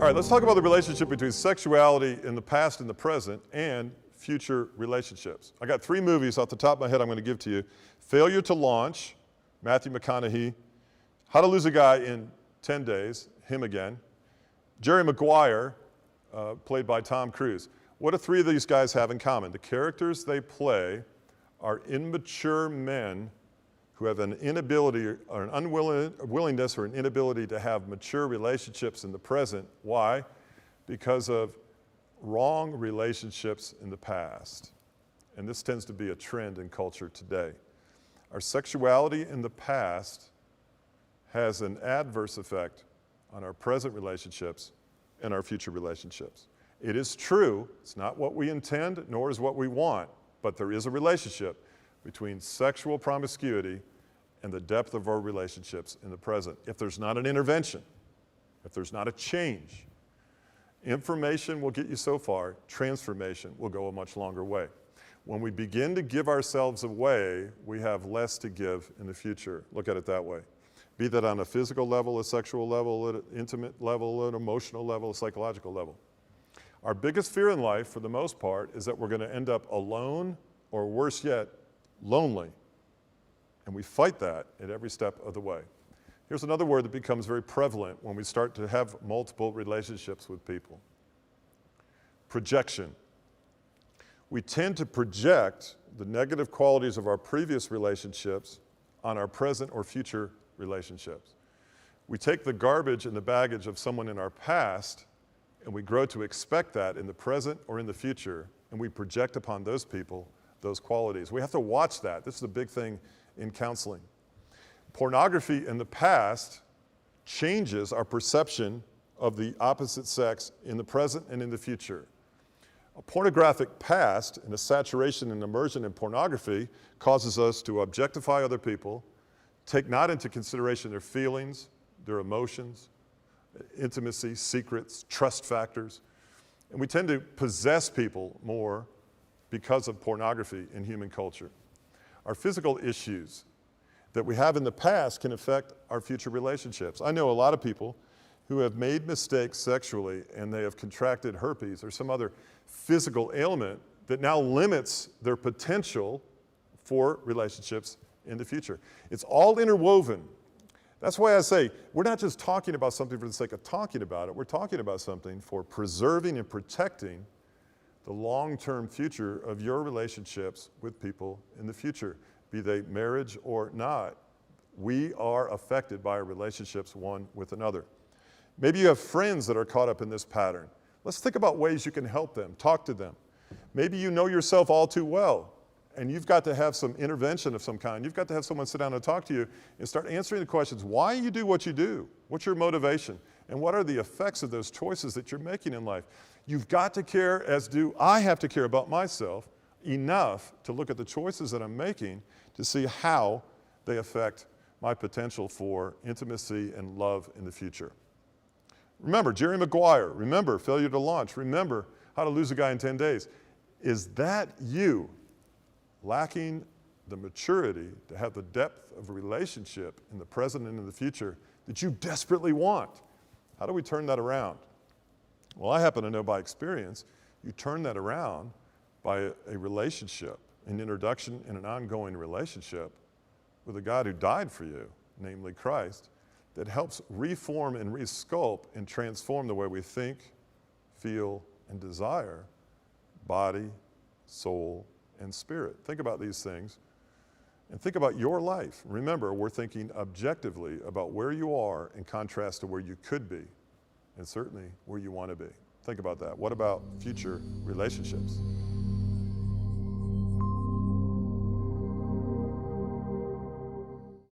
All right, let's talk about the relationship between sexuality in the past and the present and future relationships. I got 3 movies off the top of my head I'm going to give to you. Failure to Launch, Matthew McConaughey. How to Lose a Guy in 10 Days, him again. Jerry Maguire, played by Tom Cruise. What do 3 of these guys have in common? The characters they play are immature men who have an inability or an unwillingness or an inability to have mature relationships in the present. Why? Because of wrong relationships in the past. And this tends to be a trend in culture today. Our sexuality in the past has an adverse effect on our present relationships and our future relationships. It is true, it's not what we intend, nor is what we want, but there is a relationship between sexual promiscuity and the depth of our relationships in the present. If there's not an intervention, if there's not a change, information will get you so far, transformation will go a much longer way. When we begin to give ourselves away, we have less to give in the future. Look at it that way. Be that on a physical level, a sexual level, an intimate level, an emotional level, a psychological level. Our biggest fear in life, for the most part, is that we're going to end up alone, or worse yet, lonely. And we fight that at every step of the way. Here's another word that becomes very prevalent when we start to have multiple relationships with people. Projection. We tend to project the negative qualities of our previous relationships on our present or future relationships. We take the garbage and the baggage of someone in our past, and we grow to expect that in the present or in the future, and we project upon those people those qualities. We have to watch that. This is a big thing in counseling. Pornography in the past changes our perception of the opposite sex in the present and in the future. A pornographic past and a saturation and immersion in pornography causes us to objectify other people, take not into consideration their feelings, their emotions, intimacy, secrets, trust factors, and we tend to possess people more because of pornography in human culture. Our physical issues that we have in the past can affect our future relationships. I know a lot of people who have made mistakes sexually and they have contracted herpes or some other physical ailment that now limits their potential for relationships in the future. It's all interwoven. That's why I say we're not just talking about something for the sake of talking about it. We're talking about something for preserving and protecting the long-term future of your relationships with people in the future, be they marriage or not. We are affected by our relationships one with another. Maybe you have friends that are caught up in this pattern. Let's think about ways you can help them, talk to them. Maybe you know yourself all too well, and you've got to have some intervention of some kind. You've got to have someone sit down and talk to you and start answering the questions. Why you do what you do? What's your motivation? And what are the effects of those choices that you're making in life? You've got to care, as do I have to care about myself, enough to look at the choices that I'm making to see how they affect my potential for intimacy and love in the future. Remember Jerry Maguire. Remember Failure to Launch. Remember How to Lose a Guy in 10 Days. Is that you lacking the maturity to have the depth of a relationship in the present and in the future that you desperately want? How do we turn that around? Well, I happen to know by experience, you turn that around by a relationship, an introduction and an ongoing relationship with a God who died for you, namely Christ, that helps reform and resculpt and transform the way we think, feel, and desire, body, soul, and spirit. Think about these things and think about your life. Remember, we're thinking objectively about where you are in contrast to where you could be, and certainly where you want to be. Think about that. What about future relationships?